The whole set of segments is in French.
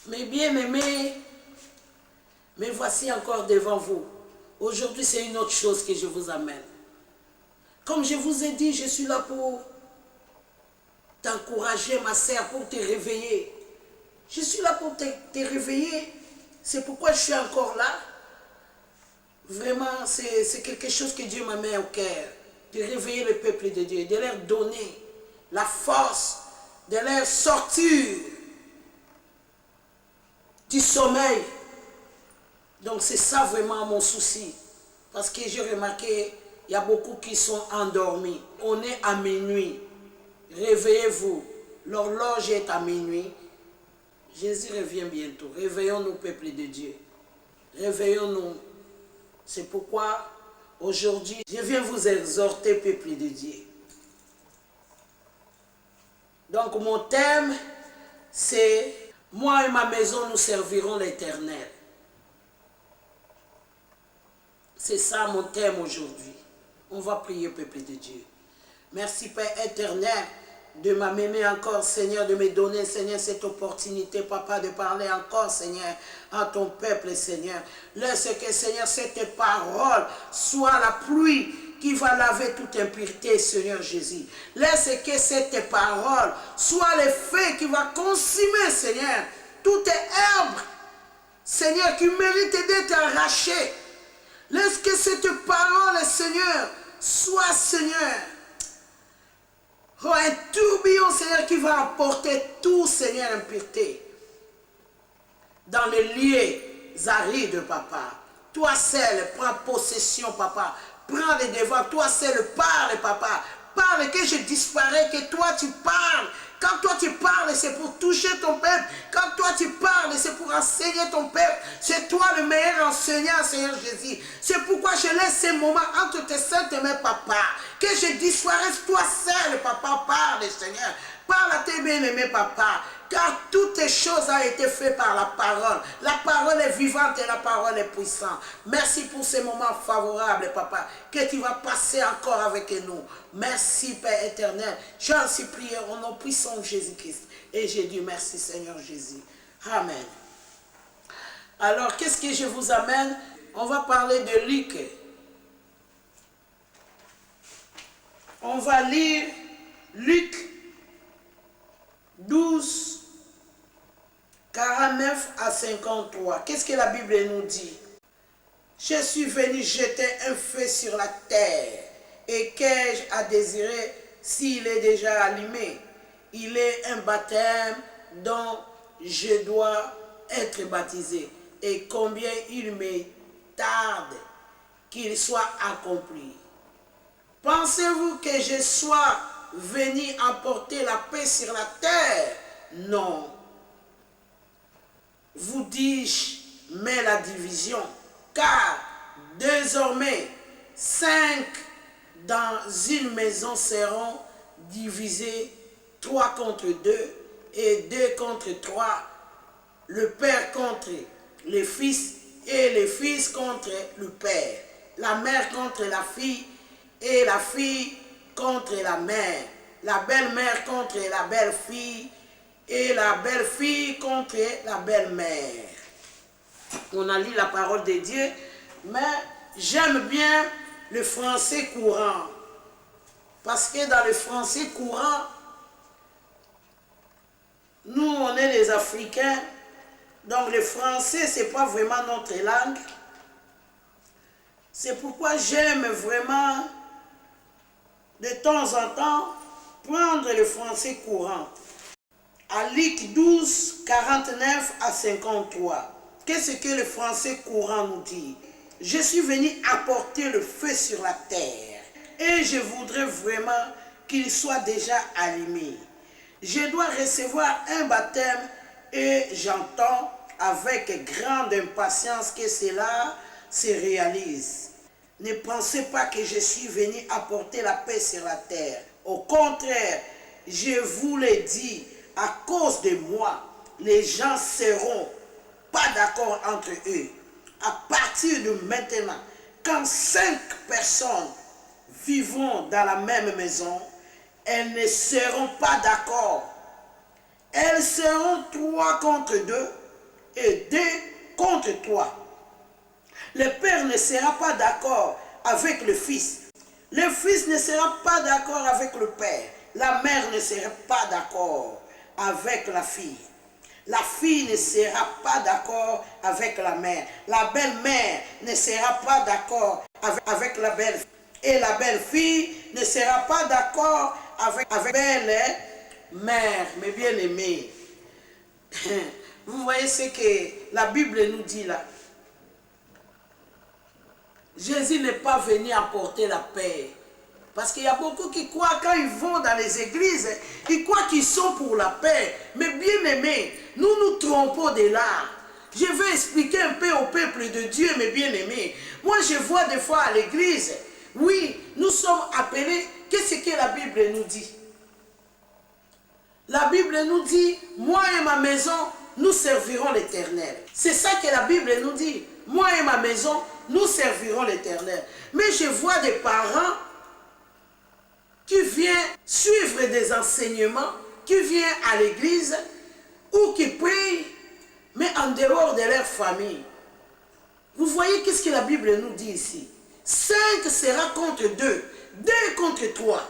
Mes bien-aimés, me voici encore devant vous. Aujourd'hui, c'est une autre chose que je vous amène. Comme je vous ai dit, je suis là pour t'encourager, ma sœur, pour te réveiller. Je suis là pour te réveiller. C'est pourquoi je suis encore là. Vraiment, c'est quelque chose que Dieu m'a mis au cœur. De réveiller le peuple de Dieu, de leur donner la force, de leur sortir du sommeil. Donc c'est ça vraiment mon souci. Parce que j'ai remarqué, il y a beaucoup qui sont endormis. On est à minuit. Réveillez-vous. L'horloge est à minuit. Jésus revient bientôt. Réveillons-nous, peuple de Dieu. Réveillons-nous. C'est pourquoi aujourd'hui, je viens vous exhorter, peuple de Dieu. Donc mon thème, c'est « Moi et ma maison, nous servirons l'Éternel ». C'est ça mon thème aujourd'hui. On va prier, peuple de Dieu. Merci, Père éternel, de m'amener encore, Seigneur, de me donner, Seigneur, cette opportunité, Papa, de parler encore, Seigneur, à ton peuple, Seigneur. Laisse que, Seigneur, cette parole soit la pluie qui va laver toute impureté, Seigneur Jésus. Laisse que cette parole soit le feu qui va consumer, Seigneur, toute herbe, Seigneur, qui mérite d'être arrachée. Laisse que cette parole, Seigneur, soit, Seigneur, un tourbillon, Seigneur, qui va apporter tout, Seigneur, impureté dans les lieux arides, Papa. Toi seul, prends possession, Papa. Prends les devants. Toi seul, parle, Papa. Parle, que je disparais, que toi tu parles. Quand toi tu parles, c'est pour toucher ton peuple. Quand toi tu parles, c'est pour enseigner ton peuple. C'est toi le meilleur enseignant, Seigneur Jésus. C'est pourquoi je laisse ces moments entre tes saintes mains, Papa. Que je disparaisse, toi seul, Papa. Parle, Seigneur. Parle à tes bien-aimés, Papa. Car toutes les choses ont été faites par la parole. La parole est vivante et la parole est puissante. Merci pour ces moments favorables, Papa, que tu vas passer encore avec nous. Merci, Père éternel. J'en supplie au nom puissant de Jésus-Christ. Et j'ai dit merci, Seigneur Jésus. Amen. Alors, qu'est-ce que je vous amène? On va parler de Luc. On va lire Luc 12, 49 à 53. Qu'est-ce que la Bible nous dit? Je suis venu jeter un feu sur la terre. Et qu'ai-je à désirer s'il est déjà allumé? Il est un baptême dont je dois être baptisé. Et combien il me tarde qu'il soit accompli. Pensez-vous que je sois venu apporter la paix sur la terre? Non. Vous dis-je, mais la division. Car désormais, 5 dans une maison seront divisés, 3 contre 2 et 2 contre 3, le père contre le fils et le fils contre le père, la mère contre la fille et la fille contre la mère, la belle-mère contre la belle-fille et la belle-fille contre la belle-mère. On a lu la parole de Dieu, mais j'aime bien le français courant. Parce que dans le français courant, nous, on est les Africains, donc le français, ce n'est pas vraiment notre langue. C'est pourquoi j'aime vraiment, de temps en temps, prendre le français courant. À Luc 12, 49 à 53. Qu'est-ce que le français courant nous dit? Je suis venu apporter le feu sur la terre et je voudrais vraiment qu'il soit déjà allumé. Je dois recevoir un baptême et j'entends avec grande impatience que cela se réalise. Ne pensez pas que je suis venu apporter la paix sur la terre. Au contraire, je vous l'ai dit, à cause de moi, les gens seront pas d'accord entre eux. À partir de maintenant, quand 5 personnes vivront dans la même maison, elles ne seront pas d'accord. Elles seront 3 contre 2 et deux contre toi. Le père ne sera pas d'accord avec le fils. Le fils ne sera pas d'accord avec le père. La mère ne sera pas d'accord avec la fille. La fille ne sera pas d'accord avec la mère. La belle-mère ne sera pas d'accord avec la belle-fille. Et la belle-fille ne sera pas d'accord avec la belle-mère. Mes bien-aimés, vous voyez ce que la Bible nous dit là. Jésus n'est pas venu apporter la paix. Parce qu'il y a beaucoup qui croient, quand ils vont dans les églises, ils croient qu'ils sont pour la paix. Mais bien aimés, nous nous trompons de là. Je vais expliquer un peu au peuple de Dieu, mes bien-aimés. Moi, je vois des fois à l'église, oui, nous sommes appelés. Qu'est-ce que la Bible nous dit? La Bible nous dit, moi et ma maison, nous servirons l'Éternel. C'est ça que la Bible nous dit. Moi et ma maison, nous servirons l'Éternel. Mais je vois des parents qui viennent suivre des enseignements, qui viennent à l'église ou qui prient, mais en dehors de leur famille. Vous voyez qu'est-ce que la Bible nous dit ici? 5 sera contre 2, 2 contre 3.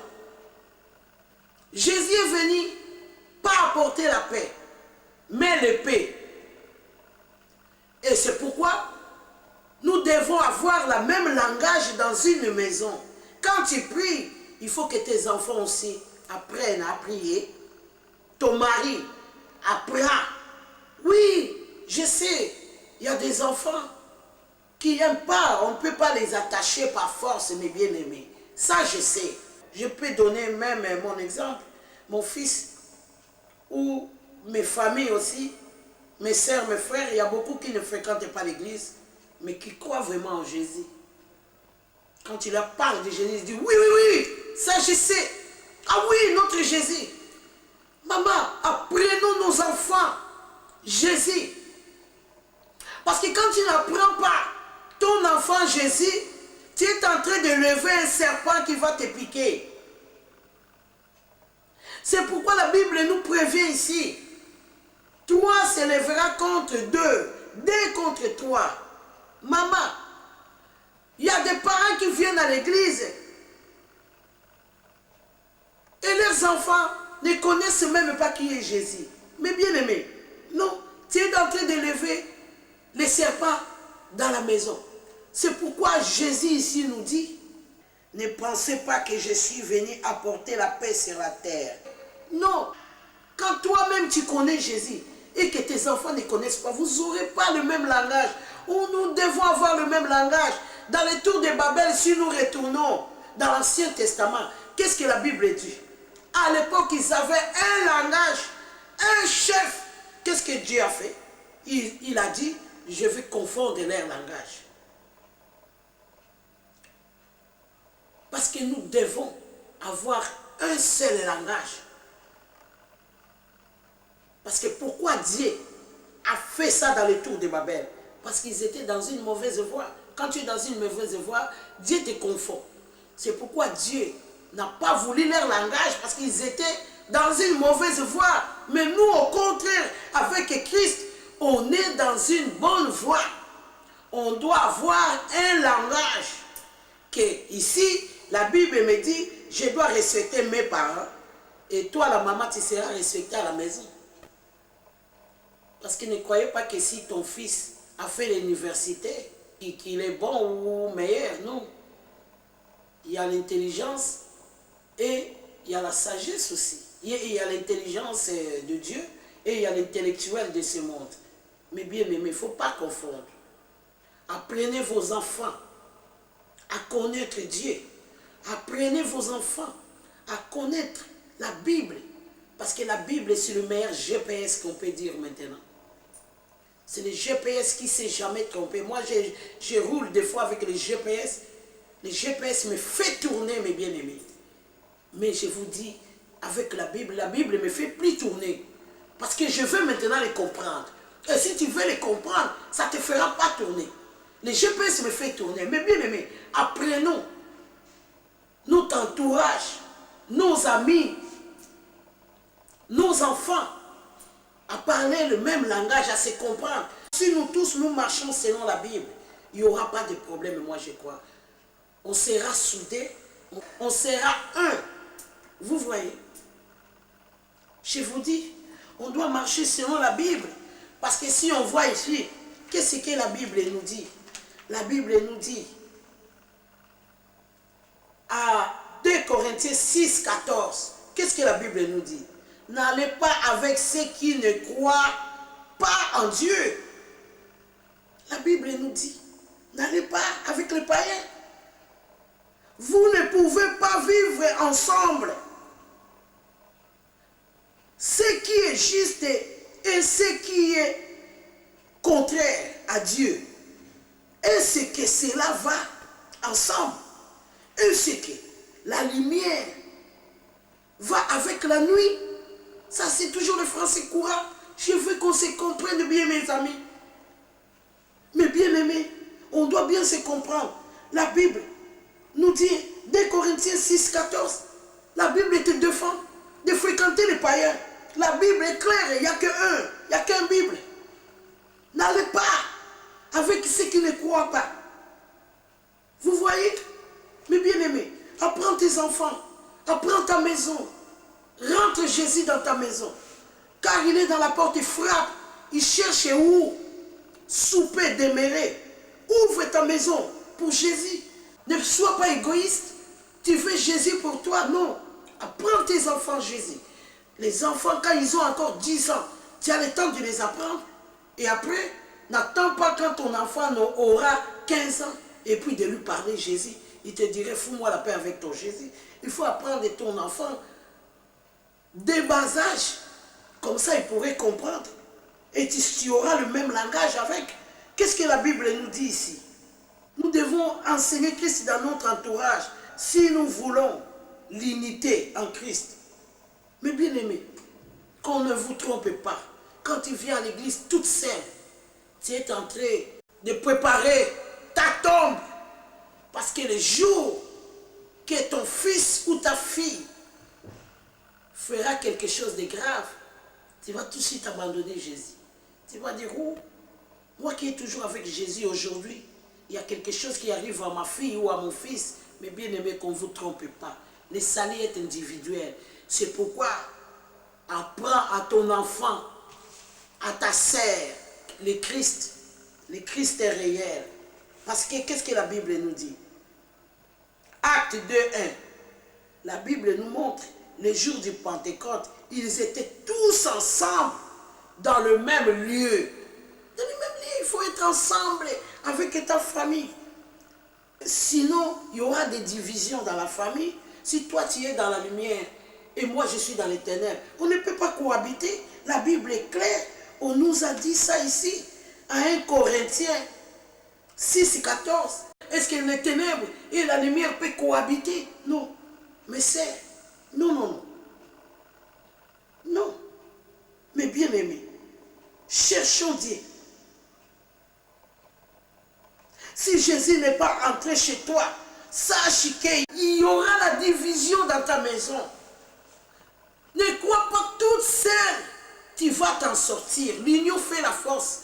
Jésus est venu pas apporter la paix, mais l'épée. Et c'est pourquoi nous devons avoir le même langage dans une maison. Quand tu pries, il faut que tes enfants aussi apprennent à prier. Ton mari apprend. Oui, je sais, il y a des enfants qui n'aiment pas, on ne peut pas les attacher par force, mes bien-aimés. Ça, je sais. Je peux donner même mon exemple. Mon fils, ou mes familles aussi, mes soeurs, mes frères, il y a beaucoup qui ne fréquentent pas l'église, mais qui croient vraiment en Jésus. Quand il leur parle de Jésus, il dit, oui, oui, oui, ça je sais. Ah oui, notre Jésus. Maman, apprenons nos enfants Jésus. Parce que quand tu n'apprends pas ton enfant Jésus, tu es en train de lever un serpent qui va te piquer. C'est pourquoi la Bible nous prévient ici. Toi s'élèvera contre 2, 2 contre 3. Maman, il y a des parents qui viennent à l'église et leurs enfants ne connaissent même pas qui est Jésus. Mais bien aimé, non, tu es en train de lever les serpents dans la maison. C'est pourquoi Jésus ici nous dit, ne pensez pas que je suis venu apporter la paix sur la terre. Non, quand toi-même tu connais Jésus et que tes enfants ne connaissent pas, vous n'aurez pas le même langage. Ou nous devons avoir le même langage. Dans les tours de Babel, si nous retournons dans l'Ancien Testament, qu'est-ce que la Bible dit? À l'époque, ils avaient un langage, un chef. Qu'est-ce que Dieu a fait? Il a dit, je vais confondre leur langage. Parce que nous devons avoir un seul langage. Parce que pourquoi Dieu a fait ça dans les tours de Babel? Parce qu'ils étaient dans une mauvaise voie. Quand tu es dans une mauvaise voie, Dieu te confond. C'est pourquoi Dieu n'a pas voulu leur langage, parce qu'ils étaient dans une mauvaise voie. Mais nous, au contraire, avec Christ, on est dans une bonne voie. On doit avoir un langage. Que ici, la Bible me dit, je dois respecter mes parents. Et toi, la maman, tu seras respectée à la maison. Parce que ne croyez pas que si ton fils a fait l'université, qu'il est bon ou meilleur, non. Il y a l'intelligence et il y a la sagesse aussi. Il y a l'intelligence de Dieu et il y a l'intellectuel de ce monde. Mais bien aimé, il ne faut pas confondre. Apprenez vos enfants à connaître Dieu. Apprenez vos enfants à connaître la Bible. Parce que la Bible, c'est le meilleur GPS qu'on peut dire maintenant. C'est le GPS qui ne s'est jamais trompé. Moi, je roule des fois avec le GPS. Le GPS me fait tourner, mes bien-aimés. Mais je vous dis, avec la Bible ne me fait plus tourner. Parce que je veux maintenant les comprendre. Et si tu veux les comprendre, ça ne te fera pas tourner. Le GPS me fait tourner. Mais bien aimé, apprenons notre entourage, nos amis, nos enfants, à parler le même langage, à se comprendre. Si nous tous, nous marchons selon la Bible, il n'y aura pas de problème, moi je crois. On sera soudés, on sera un. Vous voyez? Je vous dis, on doit marcher selon la Bible. Parce que si on voit ici, qu'est-ce que la Bible nous dit? La Bible nous dit, à 2 Corinthiens 6, 14, qu'est-ce que la Bible nous dit? N'allez pas avec ceux qui ne croient pas en Dieu. La Bible nous dit, n'allez pas avec les païens. Vous ne pouvez pas vivre ensemble. Ce qui est juste et ce qui est contraire à Dieu. Est-ce que cela va ensemble? Est-ce que la lumière va avec la nuit? Ça, c'est toujours le français courant. Je veux qu'on se comprenne bien, mes amis. Mais bien aimés, on doit bien se comprendre. La Bible nous dit, 2 Corinthiens 6, 14, la Bible te défend de fréquenter les païens. La Bible est claire, il n'y a qu'un, il n'y a qu'un Bible. N'allez pas avec ceux qui ne croient pas. Vous voyez? Mais bien aimé, apprends tes enfants, apprends ta maison. Rentre Jésus dans ta maison. Car il est dans la porte, il frappe, il cherche où souper, demeurer. Ouvre ta maison pour Jésus. Ne sois pas égoïste. Tu veux Jésus pour toi? Non. Apprends tes enfants Jésus. Les enfants, quand ils ont encore 10 ans, tu as le temps de les apprendre. Et après, n'attends pas quand ton enfant aura 15 ans et puis de lui parler Jésus. Il te dirait, fous-moi la paix avec ton Jésus. Il faut apprendre ton enfant dès bas âge. Comme ça, il pourrait comprendre. Et tu auras le même langage avec. Qu'est-ce que la Bible nous dit ici? Nous devons enseigner Christ dans notre entourage si nous voulons l'unité en Christ. Mais bien aimé, qu'on ne vous trompe pas. Quand tu viens à l'église toute seule, tu es en train de préparer ta tombe. Parce que le jour que ton fils ou ta fille fera quelque chose de grave, tu vas tout de suite abandonner Jésus. Tu vas dire, oh, moi qui est toujours avec Jésus aujourd'hui, il y a quelque chose qui arrive à ma fille ou à mon fils. Mais bien aimé, qu'on ne vous trompe pas. Le salut est individuel. C'est pourquoi apprends à ton enfant, à ta sœur, le Christ. Le Christ est réel. Parce que qu'est-ce que la Bible nous dit? Acte 2, 1. La Bible nous montre, les jours du Pentecôte, ils étaient tous ensemble dans le même lieu. Dans le même lieu, il faut être ensemble avec ta famille. Sinon, il y aura des divisions dans la famille. Si toi tu es dans la lumière et moi je suis dans les ténèbres, on ne peut pas cohabiter. La Bible est claire. On nous a dit ça ici, à 1 Corinthiens 6, 14. Est-ce que les ténèbres et la lumière peuvent cohabiter? Non. Mais c'est... Non, non, non. Non. Mais bien aimé, cherchons Dieu. Si Jésus n'est pas entré chez toi, sache qu'il y aura la division dans ta maison. Ne crois pas toute seule. Tu vas t'en sortir. L'union fait la force.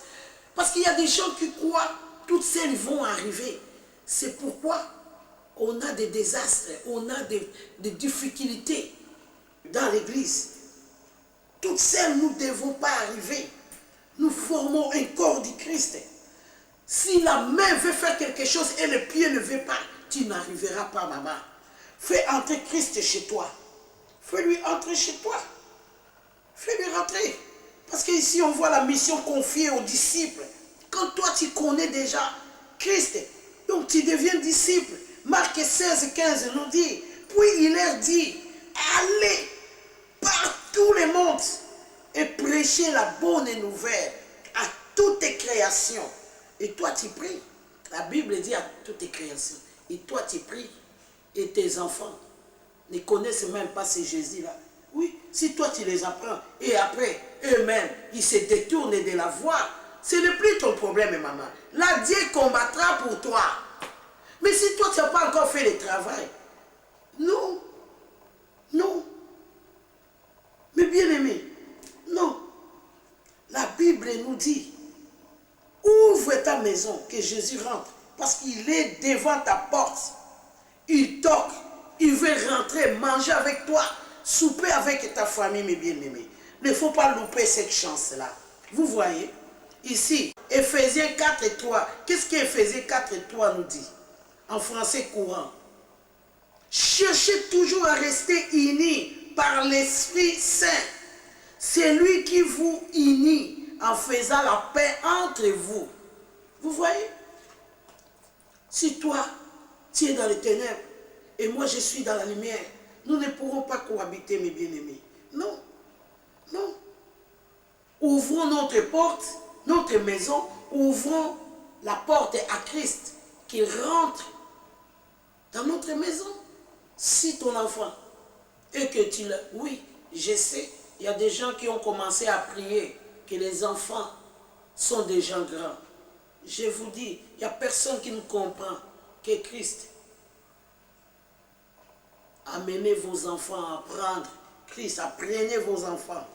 Parce qu'il y a des gens qui croient toutes seules vont arriver. C'est pourquoi on a des désastres, on a des difficultés dans l'église. Toutes seules, nous ne devons pas arriver. Nous formons un corps du Christ. Si la main veut faire quelque chose et le pied ne veut pas, tu n'arriveras pas, maman. Fais entrer Christ chez toi. Fais-lui entrer chez toi. Fais-lui rentrer. Parce qu'ici, on voit la mission confiée aux disciples. Quand toi, tu connais déjà Christ, donc tu deviens disciple. Marc 16, 15 nous dit, puis il leur dit, allez par tous les mondes et prêchez la bonne nouvelle à toutes les créations. Et toi, tu pries. La Bible dit à toutes les créations. Et toi, tu pries. Et tes enfants ne connaissent même pas ce Jésus-là. Oui, si toi, tu les apprends, et après, eux-mêmes, ils se détournent de la voie, ce n'est plus ton problème, maman. Là, Dieu combattra pour toi. Mais si toi, tu n'as pas encore fait le travail, non, non. Mais bien aimé, non. La Bible nous dit, ouvre ta maison, que Jésus rentre. Parce qu'il est devant ta porte. Il toque. Il veut rentrer, manger avec toi, souper avec ta famille, mes bien-aimés. Il ne faut pas louper cette chance-là. Vous voyez, ici, Éphésiens 4 et 3. Qu'est-ce qu'Éphésiens 4 et 3 nous dit? En français courant. Cherchez toujours à rester unis par l'Esprit Saint. C'est lui qui vous unit en faisant la paix entre vous. Vous voyez? Si toi, tu es dans les ténèbres et moi je suis dans la lumière, nous ne pourrons pas cohabiter, mes bien-aimés. Non, non. Ouvrons notre porte, notre maison, ouvrons la porte à Christ, qu'il rentre dans notre maison. Si ton enfant, et que tu l'as, oui, je sais, il y a des gens qui ont commencé à prier que les enfants sont des gens grands. Je vous dis, il n'y a personne qui nous comprend que Christ. Amenez vos enfants à apprendre Christ, apprenez vos enfants.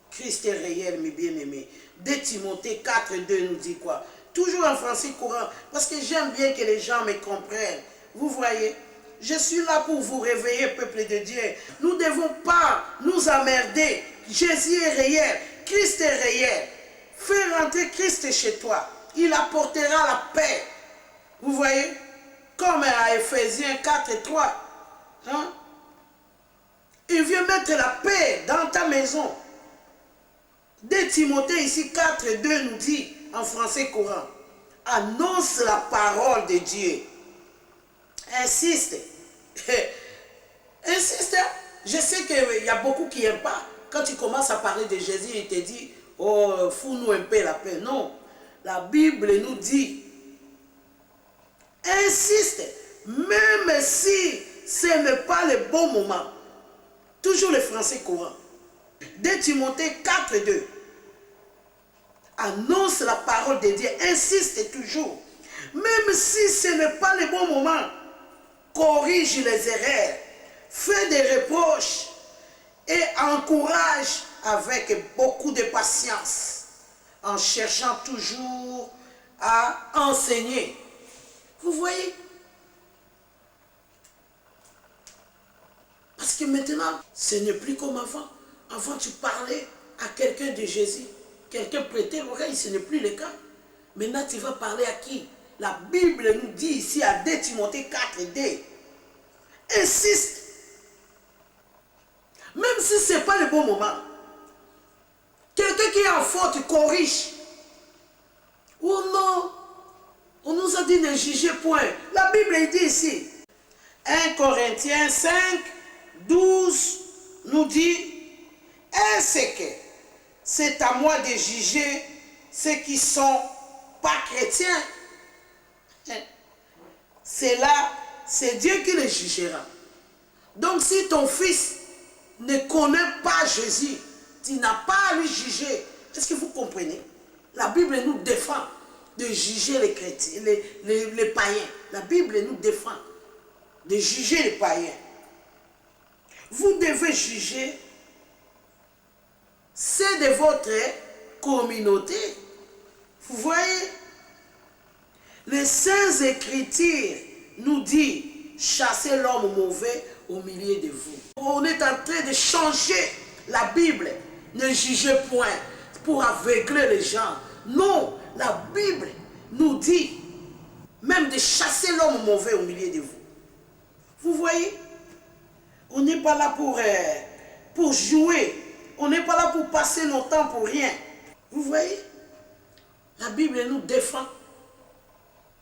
Christ est réel, mes bien-aimés. 2 Timothée 4, 2 nous dit quoi? Toujours en français courant, parce que j'aime bien que les gens me comprennent. Vous voyez, je suis là pour vous réveiller, peuple de Dieu. Nous ne devons pas nous emmerder. Jésus est réel, Christ est réel. Fais rentrer Christ chez toi. Il apportera la paix. Vous voyez? Comme à Éphésiens 4 et 3. Hein? Il vient mettre la paix dans ta maison. 2 Timothée ici 4 2 nous dit en français courant. Annonce la parole de Dieu. Insiste. Insiste. Je sais qu'il y a beaucoup qui n'aiment pas. Quand tu commences à parler de Jésus, il te dit, oh, fous-nous un peu la paix. Non. La Bible nous dit, insiste, même si ce n'est pas le bon moment. Toujours le français courant. 2 Timothée 4, 2. Annonce la parole de Dieu. Insiste toujours. Même si ce n'est pas le bon moment. Corrige les erreurs. Fais des reproches. Et encourage avec beaucoup de patience. En cherchant toujours à enseigner. Vous voyez? Parce que maintenant, ce n'est plus comme avant. Avant, tu parlais à quelqu'un de Jésus. Quelqu'un prêtait l'oreille, ce n'est plus le cas. Maintenant, tu vas parler à qui? La Bible nous dit ici à 2 Timothée 4 et 2. Insiste. Même si ce n'est pas le bon moment. Quelqu'un qui est en faute corrige. Oh non, on nous a dit de juger point. La Bible dit ici. 1 Corinthiens 5, 12 nous dit, est-ce que c'est à moi de juger ceux qui ne sont pas chrétiens? C'est là, c'est Dieu qui les jugera. Donc si ton fils ne connaît pas Jésus, tu n'as pas à lui juger. Est-ce que vous comprenez? La Bible nous défend de juger les chrétiens, les païens. La Bible nous défend de juger les païens. Vous devez juger ceux de votre communauté. Vous voyez? Les Saintes Écritures nous disent, chassez l'homme mauvais au milieu de vous. On est en train de changer la Bible. Ne jugez point pour aveugler les gens. Non, la Bible nous dit même de chasser l'homme mauvais au milieu de vous. Vous voyez? On n'est pas là pour jouer. On n'est pas là pour passer notre temps pour rien. Vous voyez? La Bible nous défend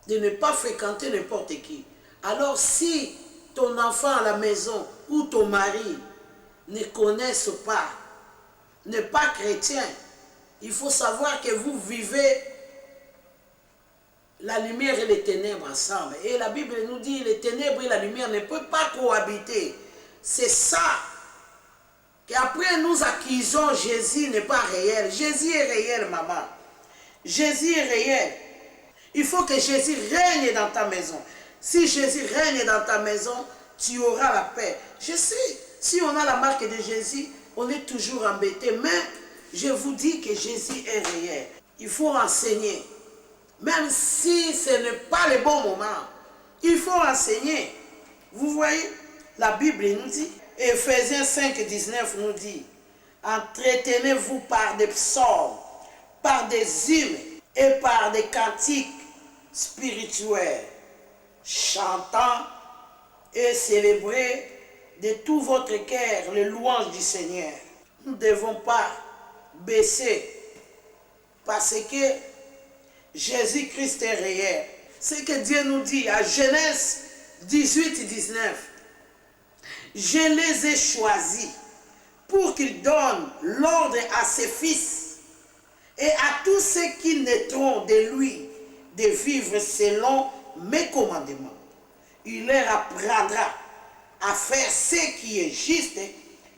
de ne pas fréquenter n'importe qui. Alors si ton enfant à la maison ou ton mari ne connaissent pas, n'est pas chrétien, il faut savoir que vous vivez la lumière et les ténèbres ensemble. Et la Bible nous dit les ténèbres et la lumière ne peuvent pas cohabiter. C'est ça qu'après nous accusons Jésus n'est pas réel. Jésus est réel, maman. Jésus est réel. Il faut que Jésus règne dans ta maison. Si Jésus règne dans ta maison, tu auras la paix. Je sais, si on a la marque de Jésus, on est toujours embêté. Mais je vous dis que Jésus est réel. Il faut enseigner. Même si ce n'est pas le bon moment, il faut enseigner. Vous voyez, la Bible nous dit, Ephésiens 5, 19 nous dit, entretenez-vous par des psaumes, par des hymnes et par des cantiques spirituels, chantant et célébrez de tout votre cœur les louanges du Seigneur. Nous ne devons pas baisser parce que Jésus-Christ est réel. Ce que Dieu nous dit à Genèse 18, 19. Je les ai choisis pour qu'ils donnent l'ordre à ses fils et à tous ceux qui naîtront de lui de vivre selon mes commandements. Il leur apprendra à faire ce qui est juste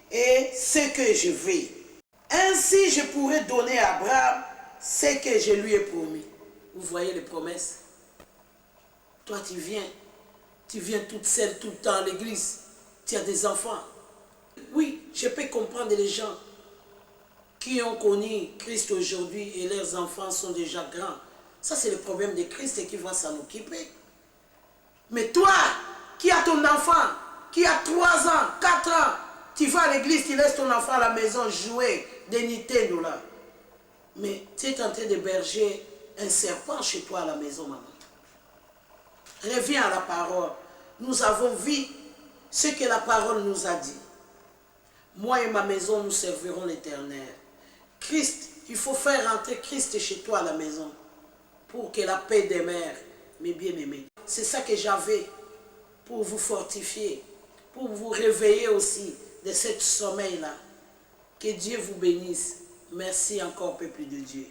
et ce que je veux. Ainsi, je pourrai donner à Abraham ce que je lui ai promis. Vous voyez les promesses? Toi, tu viens toute seule tout le temps à l'église. Tu as des enfants. Oui, je peux comprendre les gens qui ont connu Christ aujourd'hui et leurs enfants sont déjà grands. Ça, c'est le problème de Christ et qui va s'en occuper. Mais toi, qui as ton enfant, qui a 3 ans, 4 ans, tu vas à l'église, tu laisses ton enfant à la maison jouer des Nintendo là. Mais tu es en train d'héberger un serpent chez toi à la maison, maman. Reviens à la parole. Nous avons vu ce que la parole nous a dit. Moi et ma maison, nous servirons l'Éternel. Christ, il faut faire entrer Christ chez toi à la maison pour que la paix demeure, mes bien-aimés. C'est ça que j'avais pour vous fortifier, pour vous réveiller aussi de ce sommeil-là. Que Dieu vous bénisse. Merci encore, peuple de Dieu.